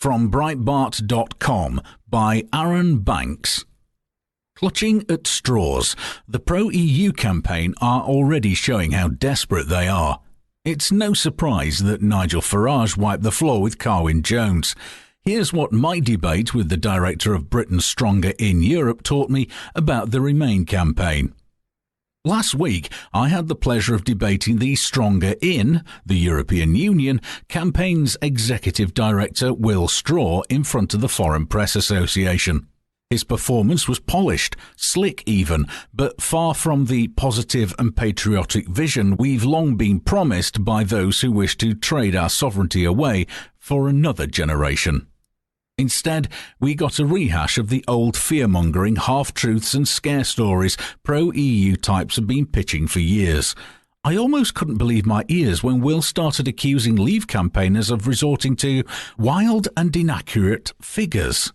from Breitbart.com by Aaron Banks. Clutching at straws, the pro-EU campaign are already showing how desperate they are. It's no surprise that Nigel Farage wiped the floor with Carwyn Jones. Here's what my debate with the director of Britain's Stronger in Europe taught me about the Remain campaign. Last week, I had the pleasure of debating the Stronger in the European Union campaign's executive director, Will Straw, in front of the Foreign Press Association. His performance was polished, slick even, but far from the positive and patriotic vision we've long been promised by those who wish to trade our sovereignty away for another generation. Instead, we got a rehash of the old fear-mongering half-truths and scare stories pro-EU types have been pitching for years. I almost couldn't believe my ears when Will started accusing Leave campaigners of resorting to wild and inaccurate figures,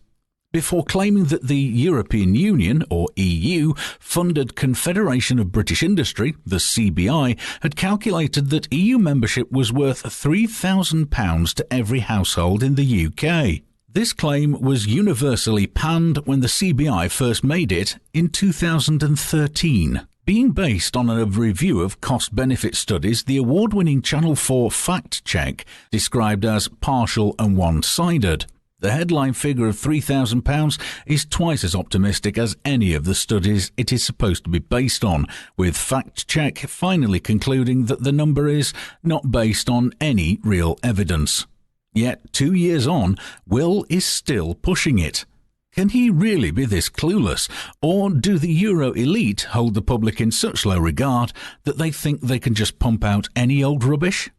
before claiming that the European Union, or EU-funded Confederation of British Industry, the CBI, had calculated that EU membership was worth £3,000 to every household in the UK. This claim was universally panned when the CBI first made it in 2013. Being based on a review of cost-benefit studies, the award-winning Channel 4 fact check described as partial and one-sided. The headline figure of £3,000 is twice as optimistic as any of the studies it is supposed to be based on, with Fact Check finally concluding that the number is not based on any real evidence. Yet, 2 years on, Will is still pushing it. Can he really be this clueless, or do the Euro elite hold the public in such low regard that they think they can just pump out any old rubbish?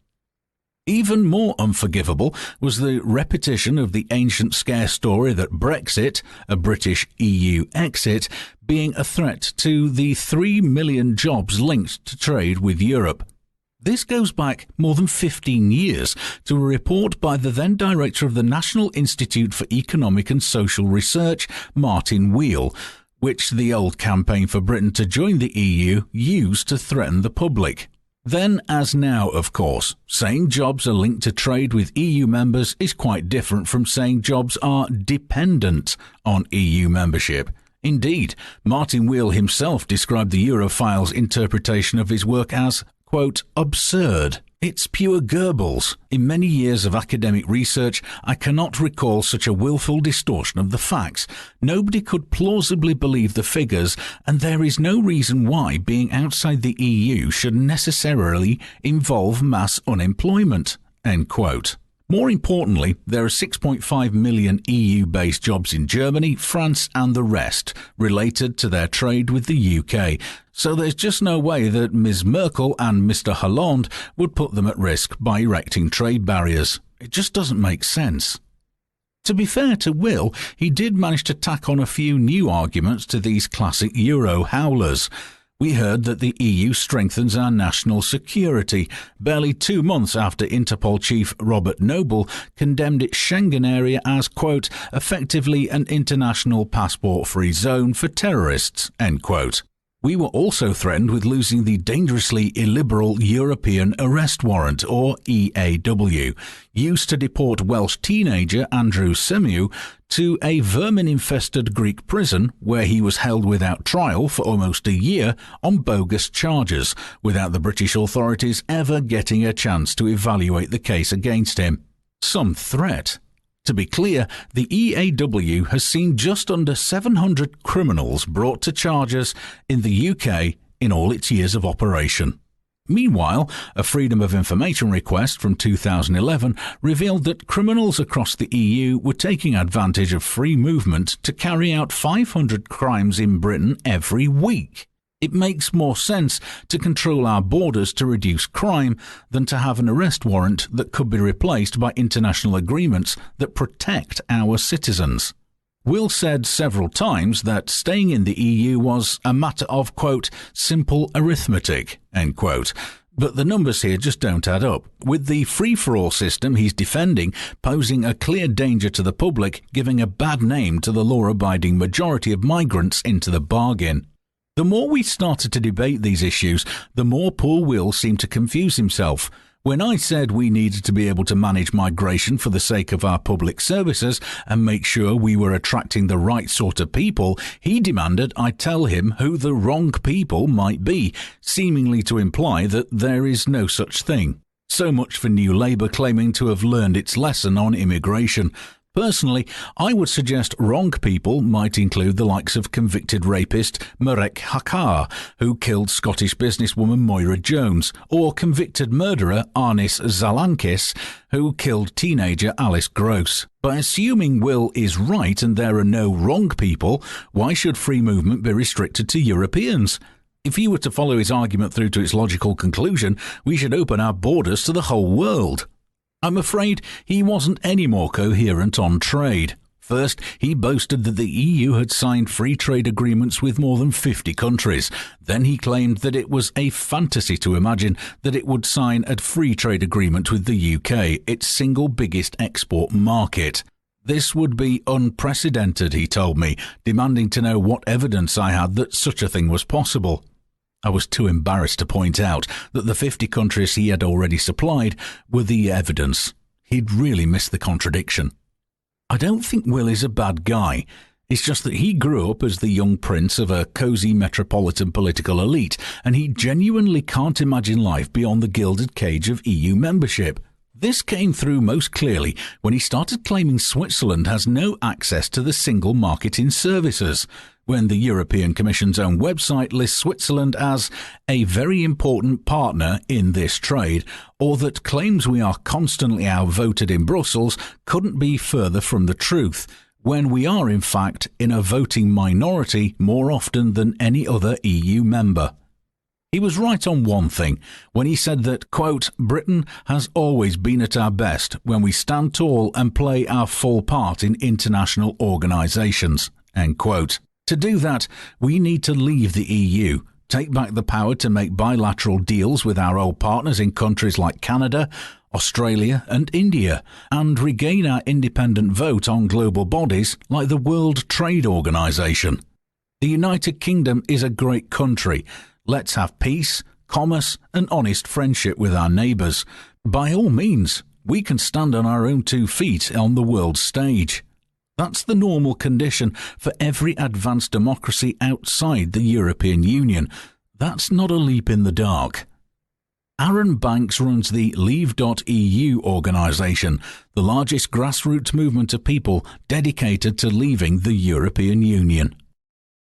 Even more unforgivable was the repetition of the ancient scare story that Brexit, a British EU exit, being a threat to the 3 million jobs linked to trade with Europe. This goes back more than 15 years to a report by the then director of the National Institute for Economic and Social Research, Martin Wheel, which the old campaign for Britain to join the EU used to threaten the public. Then, as now, of course, saying jobs are linked to trade with EU members is quite different from saying jobs are dependent on EU membership. Indeed, Martin Wheel himself described the Europhile's interpretation of his work as, quote, absurd. It's pure Goebbels. In many years of academic research, I cannot recall such a willful distortion of the facts. Nobody could plausibly believe the figures, and there is no reason why being outside the EU should necessarily involve mass unemployment, end quote. More importantly, there are 6.5 million EU-based jobs in Germany, France and the rest related to their trade with the UK, so there's just no way that Ms Merkel and Mr Hollande would put them at risk by erecting trade barriers. It just doesn't make sense. To be fair to Will, he did manage to tack on a few new arguments to these classic Euro howlers. We heard that the EU strengthens our national security, barely 2 months after Interpol chief Robert Noble condemned its Schengen area as, quote, effectively an international passport-free zone for terrorists, end quote. We were also threatened with losing the dangerously illiberal European Arrest Warrant, or EAW, used to deport Welsh teenager Andrew Symeou to a vermin-infested Greek prison where he was held without trial for almost a year on bogus charges, without the British authorities ever getting a chance to evaluate the case against him. Some threat. To be clear, the EAW has seen just under 700 criminals brought to charges in the UK in all its years of operation. Meanwhile, a Freedom of Information request from 2011 revealed that criminals across the EU were taking advantage of free movement to carry out 500 crimes in Britain every week. It makes more sense to control our borders to reduce crime than to have an arrest warrant that could be replaced by international agreements that protect our citizens. Will said several times that staying in the EU was a matter of, quote, simple arithmetic, end quote. But the numbers here just don't add up, with the free-for-all system he's defending posing a clear danger to the public, giving a bad name to the law-abiding majority of migrants into the bargain. The more we started to debate these issues, the more poor Will seemed to confuse himself. When I said we needed to be able to manage migration for the sake of our public services and make sure we were attracting the right sort of people, he demanded I tell him who the wrong people might be, seemingly to imply that there is no such thing. So much for New Labour claiming to have learned its lesson on immigration. Personally, I would suggest wrong people might include the likes of convicted rapist Marek Hakar, who killed Scottish businesswoman Moira Jones, or convicted murderer Arnis Zalankis, who killed teenager Alice Gross. By assuming Will is right and there are no wrong people, why should free movement be restricted to Europeans? If you were to follow his argument through to its logical conclusion, we should open our borders to the whole world. I'm afraid he wasn't any more coherent on trade. First, he boasted that the EU had signed free trade agreements with more than 50 countries. Then he claimed that it was a fantasy to imagine that it would sign a free trade agreement with the UK, its single biggest export market. This would be unprecedented, he told me, demanding to know what evidence I had that such a thing was possible. I was too embarrassed to point out that the 50 countries he had already supplied were the evidence. He'd really missed the contradiction. I don't think Will is a bad guy. It's just that he grew up as the young prince of a cosy metropolitan political elite, and he genuinely can't imagine life beyond the gilded cage of EU membership. This came through most clearly when he started claiming Switzerland has no access to the single market in services, when the European Commission's own website lists Switzerland as a very important partner in this trade, or that claims we are constantly outvoted in Brussels couldn't be further from the truth, when we are in fact in a voting minority more often than any other EU member. He was right on one thing when he said that, quote, Britain has always been at our best when we stand tall and play our full part in international organisations, end quote. To do that, we need to leave the EU, take back the power to make bilateral deals with our old partners in countries like Canada, Australia and India, and regain our independent vote on global bodies like the World Trade Organization. The United Kingdom is a great country. Let's have peace, commerce and honest friendship with our neighbours. By all means, we can stand on our own 2 feet on the world stage. That's the normal condition for every advanced democracy outside the European Union. That's not a leap in the dark. Aaron Banks runs the Leave.eu organisation, the largest grassroots movement of people dedicated to leaving the European Union.